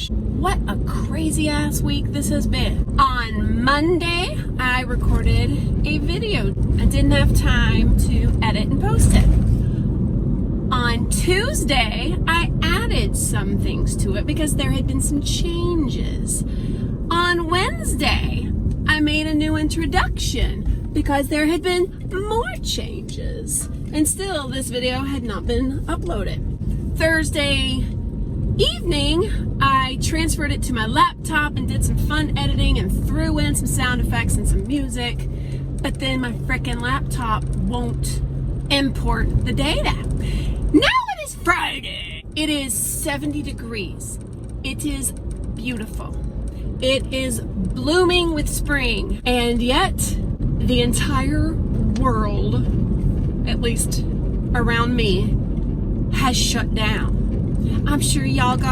gosh, what a crazy ass week this has been. On Monday, I recorded a video. I didn't have time to edit and post it. On Tuesday, I added some things to it because there had been some changes. On Wednesday, I made a new introduction because there had been more changes. And still, this video had not been uploaded. Thursday evening, I transferred it to my laptop and did some fun editing and threw in some sound effects and some music. But then my frickin' laptop won't import the data. Now it is Friday. It is 70 degrees. It is beautiful. It is blooming with spring. And yet, the entire world, at least around me, has shut down. I'm sure y'all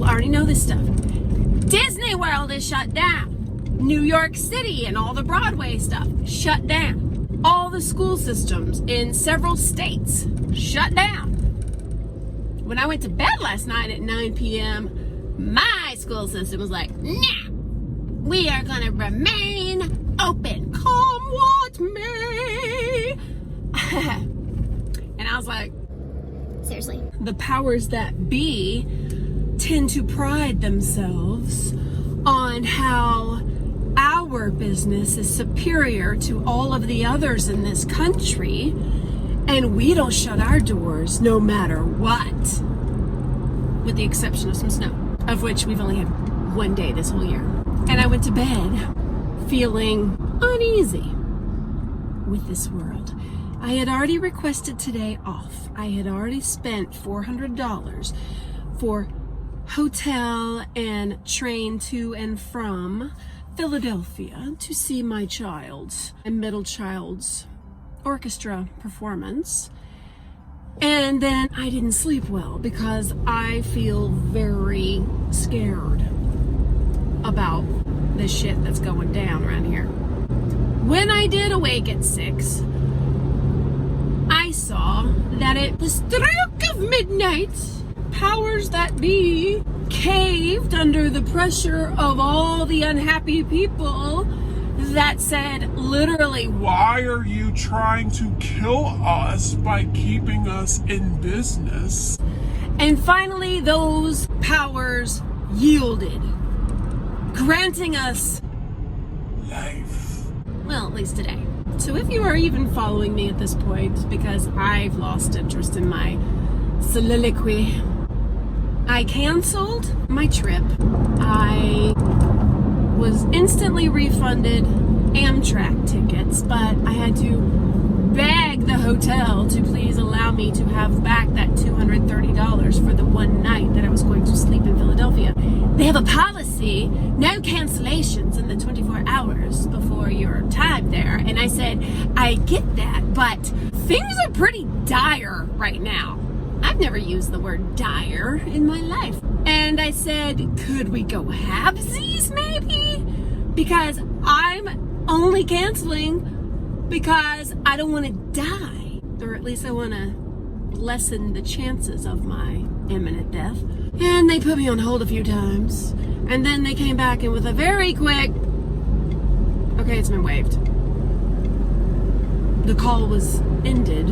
already know this stuff. Disney World is shut down. New York City and all the Broadway stuff shut down. All the school systems in several states shut down. When I went to bed last night at 9 p.m., my school system was like, nah, we are gonna remain open. Come what may. And I was like, seriously. the powers that be tend to pride themselves on how our business is superior to all of the others in this country, and we don't shut our doors no matter what, with the exception of some snow, of which we've only had one day this whole year. And I went to bed feeling uneasy with this world. I had already requested today off. I had already spent $400 for hotel and train to and from Philadelphia to see my child's and middle child's orchestra performance. And then I didn't sleep well because I feel very scared about the shit that's going down around here. When I did awake at 6, I saw that at the stroke of midnight, powers that be caved under the pressure of all the unhappy people that said literally, why are you trying to kill us by keeping us in business? And finally those powers yielded, granting us Life. well, at least today. So if you are even following me at this point, because I've lost interest in my soliloquy, I canceled my trip. I was instantly refunded Amtrak tickets, but I had to beg the hotel to please allow me to have back that $230 for the one night that I was going to sleep in Philadelphia. They have a policy, no cancellations in the 24 hours before your time there. And I said, I get that, but things are pretty dire right now. I've never used the word dire in my life. And I said, could we go halvesies maybe? Because I'm only canceling because I don't want to die. Or at least I want to lessen the chances of my imminent death. And they put me on hold a few times. And then they came back and with a very quick, okay, it's been waived. The call was ended.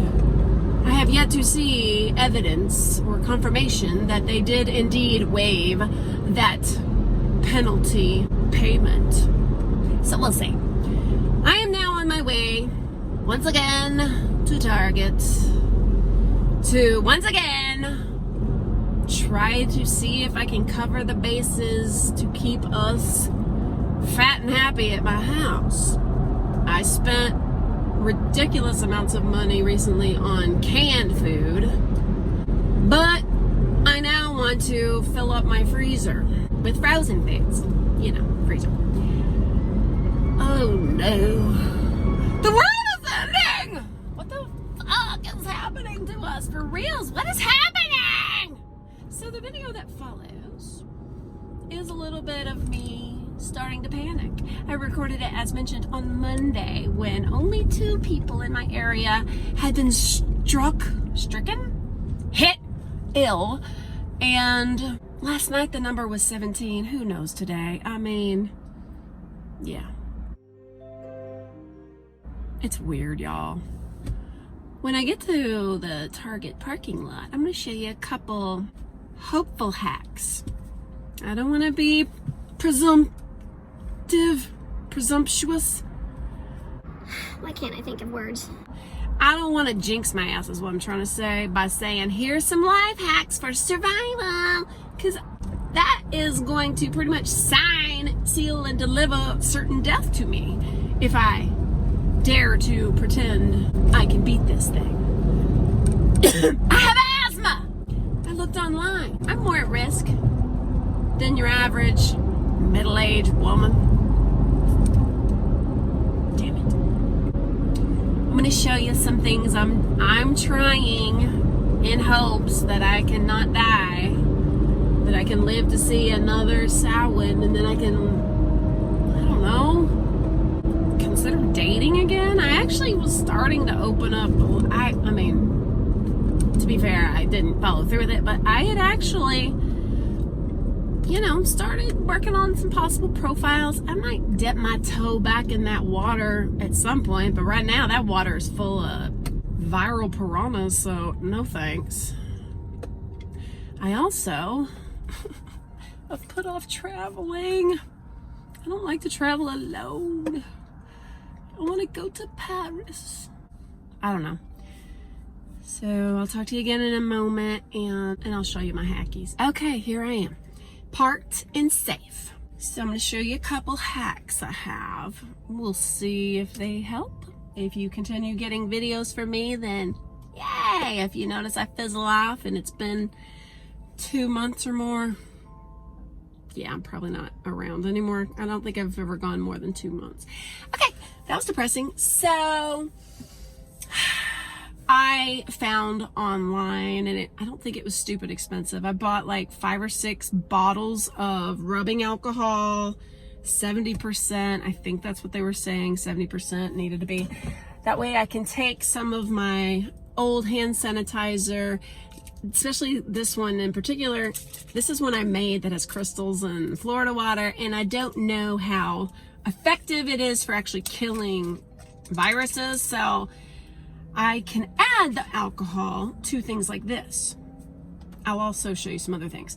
I have yet to see evidence or confirmation that they did indeed waive that penalty payment. So we'll see. I am now on my way once again to Target to once again try to see if I can cover the bases to keep us fat and happy at my house. I spent ridiculous amounts of money recently on canned food, but I now want to fill up my freezer with frozen foods. You know, freezer. Oh no. The world is ending! What the fuck is happening to us for reals? What is happening? So the video that follows is a little bit of me starting to panic. I recorded it, as mentioned, on Monday when only 2 people in my area had been stricken, hit, ill, and Last night the number was 17. Who knows today? I mean, yeah. It's weird, y'all. When I get to the Target parking lot, I'm going to show you a couple hopeful hacks. I don't want to be presumptuous. Why can't I think of words? I don't want to jinx my ass is what I'm trying to say by saying here's some life hacks for survival, because that is going to pretty much sign, seal, and deliver certain death to me if I dare to pretend I can beat this thing. I have asthma! I looked online. I'm more at risk than your average middle-aged woman. Damn it. I'm going to show you some things I'm trying in hopes that I cannot die, that I can live to see another Samhain, and then I can, I don't know, consider dating again. I actually was starting to open up. I mean, to be fair, I didn't follow through with it, but I had actually, you know, started working on some possible profiles. I might dip my toe back in that water at some point, but right now that water is full of viral piranhas, so no thanks. I also have put off traveling. I don't like to travel alone. I want to go to Paris. I don't know. So I'll talk to you again in a moment, and I'll show you my hackies. Okay, here I am. Parked and safe. So I'm going to show you a couple hacks I have. We'll see if they help. If you continue getting videos from me, then yay! If you notice I fizzle off and it's been 2 months or more, yeah, I'm probably not around anymore. I don't think I've ever gone more than 2 months. Okay, that was depressing. So I found online, and I don't think it was stupid expensive. I bought like 5 or 6 bottles of rubbing alcohol, 70%. I think that's what they were saying, 70% needed to be. That way I can take some of my old hand sanitizer, especially this one in particular. This is one I made that has crystals and Florida water, and I don't know how effective it is for actually killing viruses, so I can add the alcohol to things like this. I'll also show you some other things.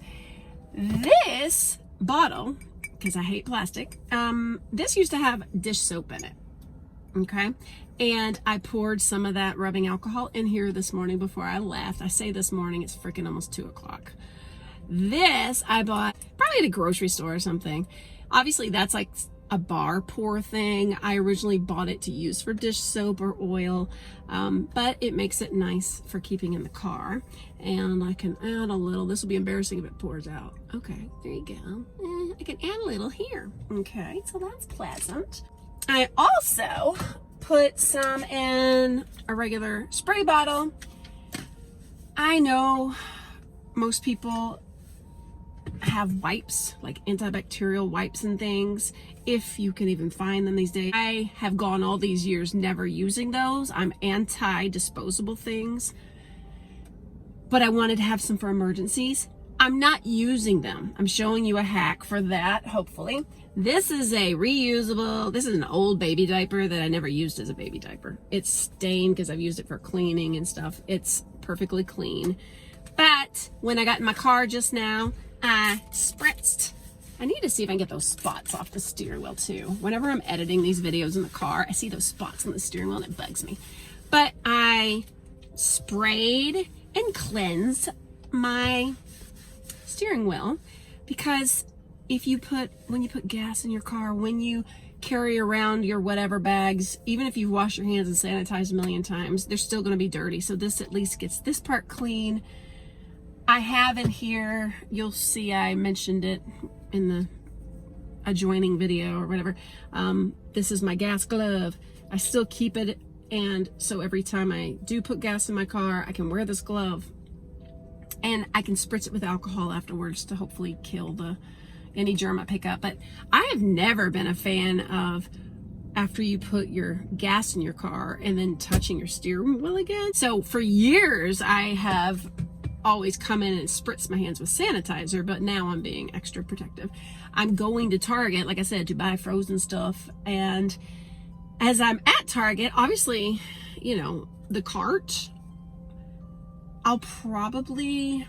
This bottle, because I hate plastic, this used to have dish soap in it, okay? And I poured some of that rubbing alcohol in here this morning before I left. I say this morning, it's freaking almost 2 o'clock. This I bought probably at a grocery store or something. Obviously that's like a bar pour thing. I originally bought it to use for dish soap or oil, but it makes it nice for keeping in the car. And I can add a little. This will be embarrassing if it pours out. Okay, there you go. I can add a little here. Okay, so that's pleasant. I also put some in a regular spray bottle. I know most people have wipes, like antibacterial wipes and things, if you can even find them these days. I have gone all these years never using those. I'm anti-disposable things, but I wanted to have some for emergencies. I'm not using them. I'm showing you a hack for that, hopefully. This is a reusable, this is an old baby diaper that I never used as a baby diaper. It's stained because I've used it for cleaning and stuff. It's perfectly clean. But when I got in my car just now, I spritzed. I need to see if I can get those spots off the steering wheel too. Whenever I'm editing these videos in the car, I see those spots on the steering wheel and it bugs me. But I sprayed and cleansed my steering wheel, because when you put gas in your car, when you carry around your whatever bags, even if you wash your hands and sanitize a million times, they're still going to be dirty. So this at least gets this part clean. I have in here, you'll see I mentioned it in the adjoining video or whatever. This is my gas glove. I still keep it, and so every time I do put gas in my car, I can wear this glove, and I can spritz it with alcohol afterwards to hopefully kill any germ I pick up. But I have never been a fan of, after you put your gas in your car and then touching your steering wheel again. So for years I have always come in and spritz my hands with sanitizer, but now I'm being extra protective. I'm going to Target, like I said, to buy frozen stuff. And as I'm at Target, obviously, you know, the cart, I'll probably,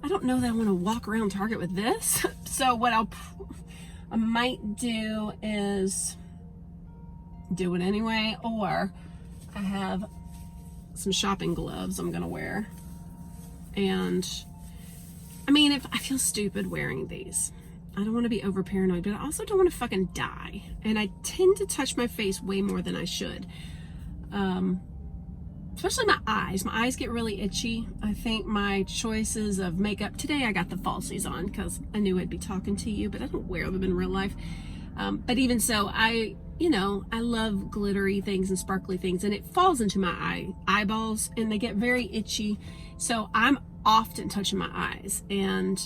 I don't know that I want to walk around Target with this. So what I might do is do it anyway, or I have some shopping gloves I'm gonna wear. And I mean, if I feel stupid wearing these, I don't want to be over paranoid, but I also don't want to fucking die. And I tend to touch my face way more than I should. Especially my eyes. My eyes get really itchy. I think my choices of makeup, today I got the falsies on because I knew I'd be talking to you, but I don't wear them in real life. But even so, I love glittery things and sparkly things, and it falls into my eyeballs and they get very itchy. So I'm often touching my eyes, and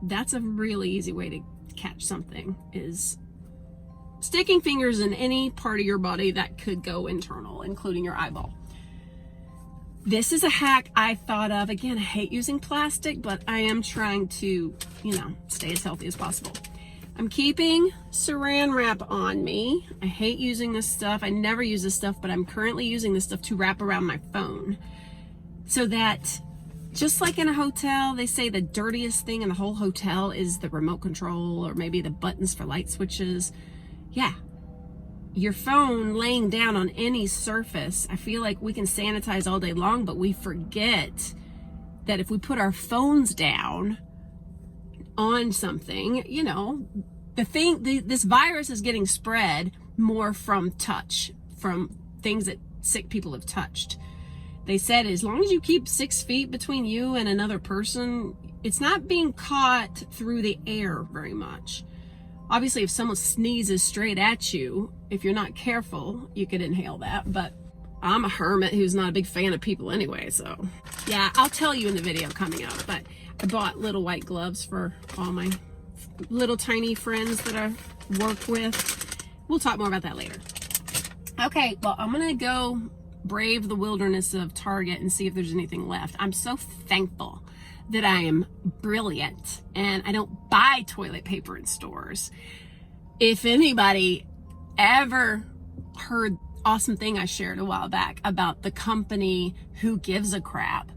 that's a really easy way to catch something, is sticking fingers in any part of your body that could go internal, including your eyeball. This is a hack I thought of. Again, I hate using plastic, but I am trying to, stay as healthy as possible. I'm keeping saran wrap on me. I hate using this stuff. I never use this stuff, but I'm currently using this stuff to wrap around my phone. So that, just like in a hotel, they say the dirtiest thing in the whole hotel is the remote control, or maybe the buttons for light switches. Yeah, your phone laying down on any surface. I feel like we can sanitize all day long, but we forget that if we put our phones down on something, this virus is getting spread more from touch, from things that sick people have touched. They said as long as you keep 6 feet between you and another person, it's not being caught through the air very much. Obviously, if someone sneezes straight at you, if you're not careful, you could inhale that. But I'm a hermit who's not a big fan of people anyway, so yeah, I'll tell you in the video coming up. But I bought little white gloves for all my little tiny friends that I work with. We'll talk more about that later. Okay, well, I'm gonna go brave the wilderness of Target and see if there's anything left. I'm so thankful that I am brilliant and I don't buy toilet paper in stores. If anybody ever heard awesome thing I shared a while back about the company Who Gives a Crap,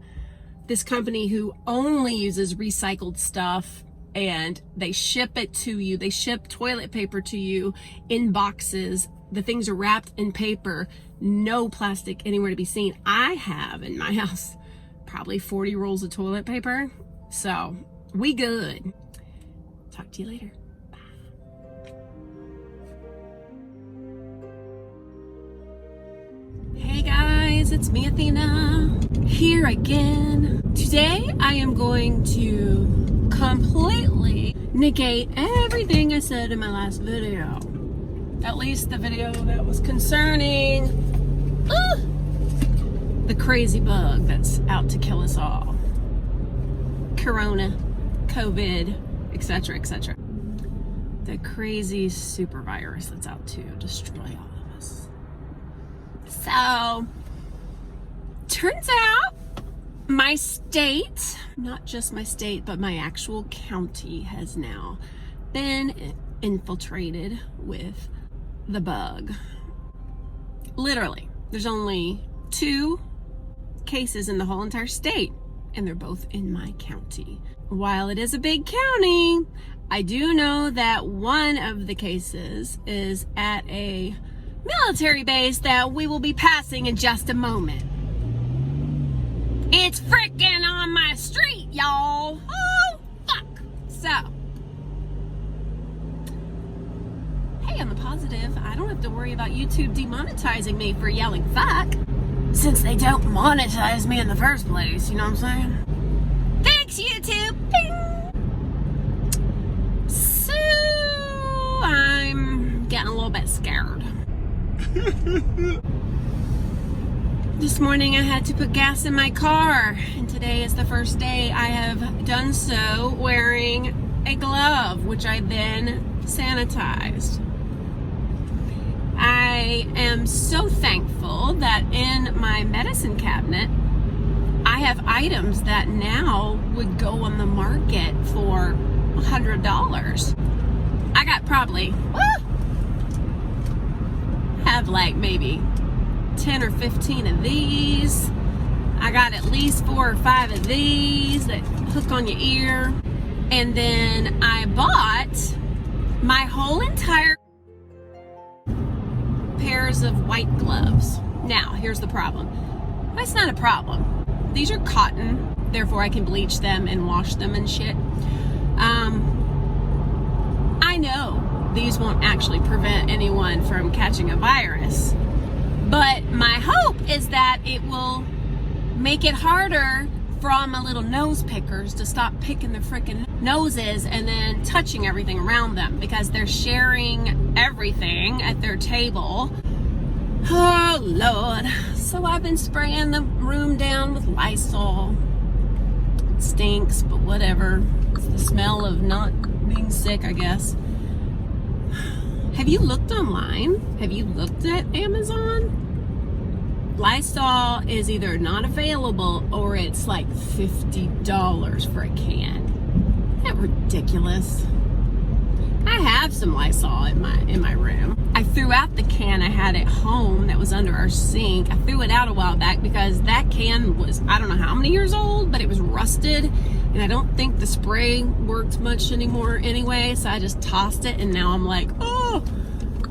this company who only uses recycled stuff, and they ship it to you. They ship toilet paper to you in boxes. The things are wrapped in paper, no plastic anywhere to be seen. I have in my house probably 40 rolls of toilet paper. So we good. Talk to you later. Bye. Hey guys, it's me, Athena, here again. Today I am going to completely negate everything I said in my last video. At least the video that was concerning the crazy bug that's out to kill us all. Corona, COVID, etc., etc. The crazy super virus that's out to destroy all of us. So, turns out my state, not just my state, but my actual county has now been infiltrated with the bug. Literally, there's only 2 cases in the whole entire state, and they're both in my county. While it is a big county, I do know that one of the cases is at a military base that we will be passing in just a moment. It's freaking on my street, y'all. Oh, fuck. So, hey, on the positive, I don't have to worry about YouTube demonetizing me for yelling fuck, since they don't monetize me in the first place, you know what I'm saying? Thanks, YouTube! Ping! So, I'm getting a little bit scared. This morning I had to put gas in my car, and today is the first day I have done so wearing a glove, which I then sanitized. I am so thankful that in my medicine cabinet, I I have items that now would go on the market for $100. I got probably, have like maybe 10 or 15 of these. I got at least 4 or 5 of these that hook on your ear. And then I bought my whole entire pairs of white gloves. Now, here's the problem. That's not a problem. These are cotton, therefore I can bleach them and wash them and shit. I know these won't actually prevent anyone from catching a virus, but my hope is that it will make it harder for my little nose pickers to stop picking their freaking noses and then touching everything around them, because they're sharing everything at their table. Oh Lord. So I've been spraying the room down with Lysol. It stinks, but whatever. It's the smell of not being sick, I guess. Have you looked online? Have you looked at Amazon? Lysol is either not available or it's like $50 for a can. Isn't that ridiculous? I have some Lysol in my room. I threw out the can I had at home that was under our sink. I threw it out a while back because that can was, I don't know how many years old, but it was rusted. And I don't think the spray worked much anymore anyway. So I just tossed it, and now I'm like, oh,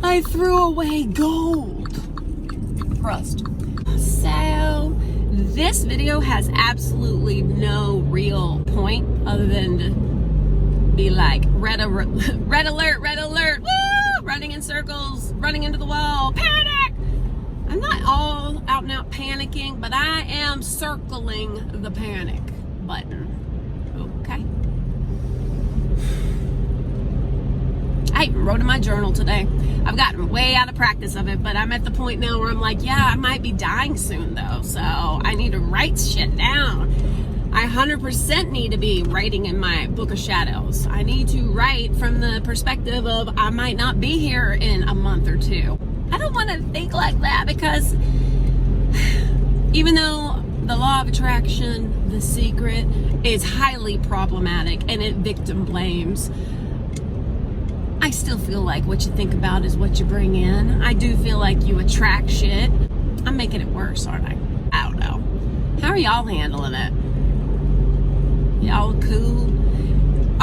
I threw away gold. Rust. So this video has absolutely no real point other than to be like, red alert, woo! Running in circles, running into the wall, panic! I'm not all out and out panicking, but I am circling the panic button. Okay. I even wrote in my journal today. I've gotten way out of practice of it, but I'm at the point now where I'm like, yeah, I might be dying soon though, so I need to write shit down. I 100% need to be writing in my book of shadows. I need to write from the perspective of I might not be here in a month or two. I don't want to think like that, because even though the law of attraction, The Secret, is highly problematic and it victim blames, I still feel like what you think about is what you bring in. I do feel like you attract shit. I'm making it worse, aren't I? I don't know. How are y'all handling it? Y'all cool?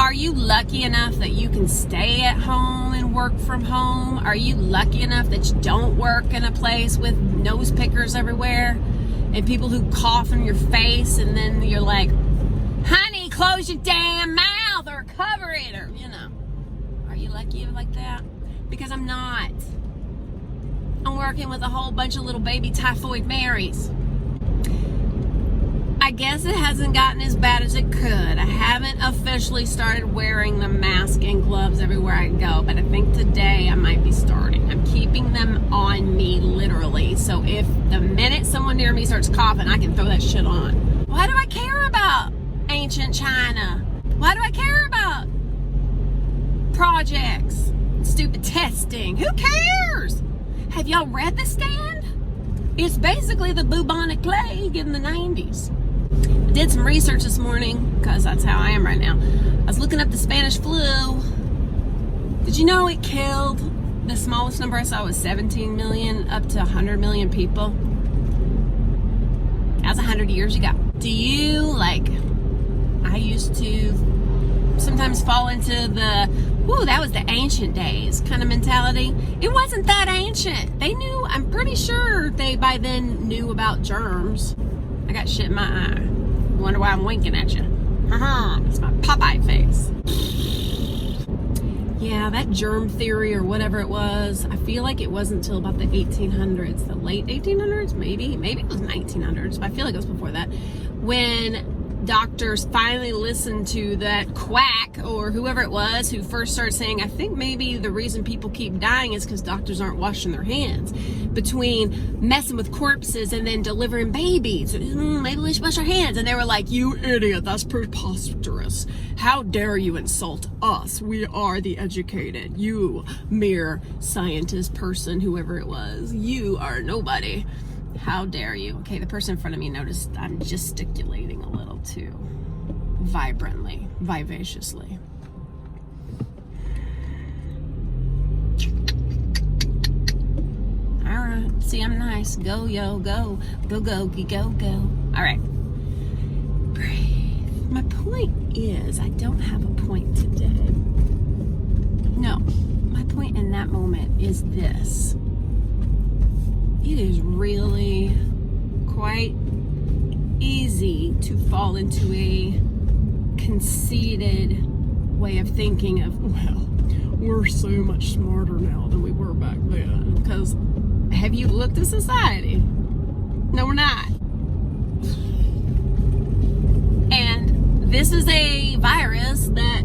Are you lucky enough that you can stay at home and work from home? Are you lucky enough that you don't work in a place with nose pickers everywhere and people who cough in your face, and then you're like, honey, close your damn mouth or cover it, or you know. Are you lucky like that? Because I'm not. I'm working with a whole bunch of little baby typhoid Marys. I guess it hasn't gotten as bad as it could. I haven't officially started wearing the mask and gloves everywhere I go, but I think today I might be starting. I'm keeping them on me literally, so if the minute someone near me starts coughing, I can throw that shit on. Why do I care about ancient China? Why do I care about projects, stupid testing? Who cares? Have y'all read The Stand? It's basically the bubonic plague in the 90s. I did some research this morning because that's how I am right now. I was looking up the Spanish flu. Did you know it killed, the smallest number I saw was 17 million up to 100 million people? That was 100 years ago. Do you, like, I used to sometimes fall into the, whoo, that was the ancient days kind of mentality. It wasn't that ancient. They knew, I'm pretty sure they by then knew about germs. I got shit in my eye. Wonder why I'm winking at you. It's my Popeye face. Yeah, that germ theory or whatever it was, I feel like it wasn't until about the 1800s, the late 1800s, maybe it was 1900s, but I feel like it was before that, when doctors finally listened to that quack or whoever it was who first started saying, I think maybe the reason people keep dying is because doctors aren't washing their hands. Between messing with corpses and then delivering babies, maybe we should wash our hands. And they were like, you idiot, that's preposterous. How dare you insult us? We are the educated. You mere scientist person, whoever it was, you are nobody. How dare you? Okay, the person in front of me noticed I'm gesticulating a little too vibrantly, vivaciously. All right, see, I'm nice. Go, yo, go, go, go, go, go, go. All right, breathe. My point is, I don't have a point today. No, my point in that moment is this. It is really quite easy to fall into a conceited way of thinking of, well, we're so much smarter now than we were back then. Because have you looked at society? No, we're not. And this is a virus that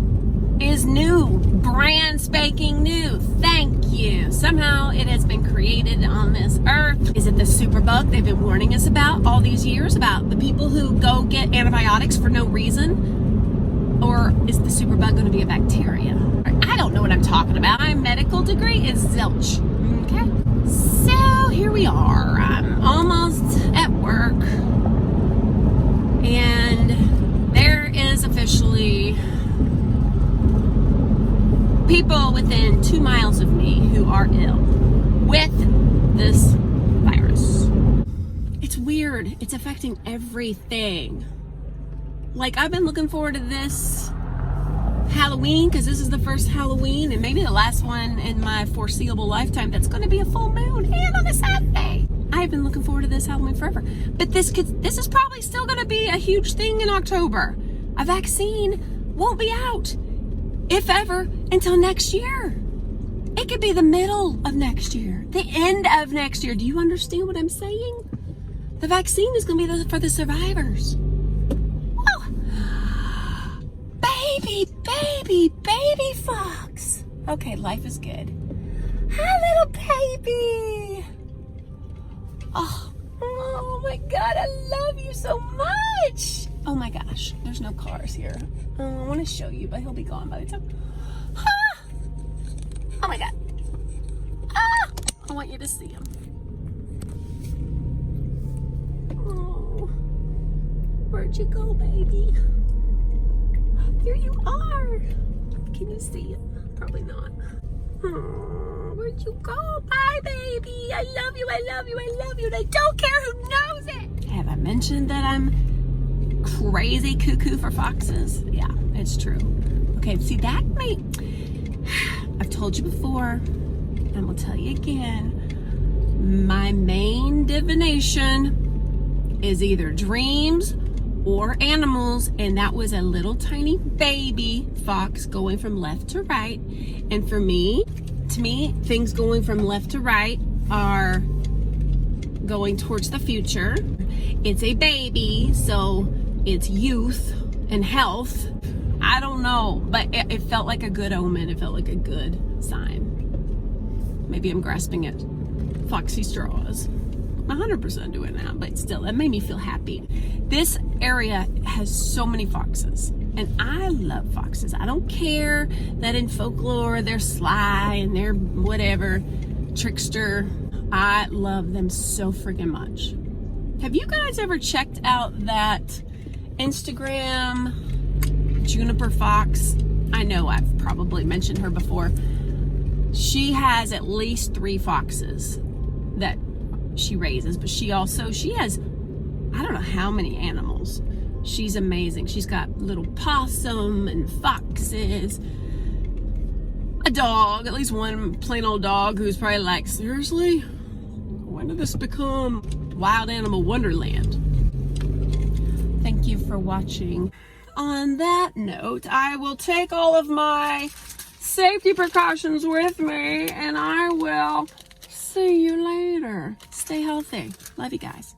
is new, brand spanking new. Thank you. Somehow it has been created on this earth. Is it the superbug they've been warning us about all these years, about the people who go get antibiotics for no reason? Or is the superbug going to be a bacteria? I don't know what I'm talking about. My medical degree is zilch. Okay. So here we are. I'm almost at work. And there is officially people within 2 miles of me who are ill with this virus. It's weird. It's affecting everything. Like, I've been looking forward to this Halloween because this is the first Halloween and maybe the last one in my foreseeable lifetime that's going to be a full moon and on a Saturday. I've been looking forward to this Halloween forever. But this is probably still going to be a huge thing in October. A vaccine won't be out, if ever, until next year. It could be the middle of next year, the end of next year. Do you understand what I'm saying? The vaccine is going to be for the survivors. Oh, baby fox. Okay, life is good. Hi, little baby. Oh my God, I love you so much. Oh my gosh, there's no cars here. I want to show you, but he'll be gone by the time. Ah! Oh my God. Ah! I want you to see him. Oh, where'd you go, baby? Here you are. Can you see him? Probably not. Oh, where'd you go? Bye, baby. I love you, I love you, I love you. And I don't care who knows it. Have I mentioned that I'm crazy cuckoo for foxes? Yeah, it's true. Okay, see that? I've told you before, and we'll tell you again. My main divination is either dreams or animals, and that was a little tiny baby fox going from left to right. And to me, things going from left to right are going towards the future. It's a baby, so it's youth and health. I don't know, but it felt like a good omen. It felt like a good sign. Maybe I'm grasping at foxy straws. 100% doing that, but still, that made me feel happy. This area has so many foxes, and I love foxes. I don't care that in folklore they're sly and they're whatever, trickster. I love them so freaking much. Have you guys ever checked out that Instagram Juniper Fox? I know I've probably mentioned her before. She has at least 3 foxes that she raises, but she has, I don't know how many animals. She's amazing. She's got little possum and foxes, a dog, at least one plain old dog who's probably like, seriously? When did this become Wild Animal Wonderland? Thank you for watching. On that note, I will take all of my safety precautions with me, and I will see you later. Stay healthy. Love you guys.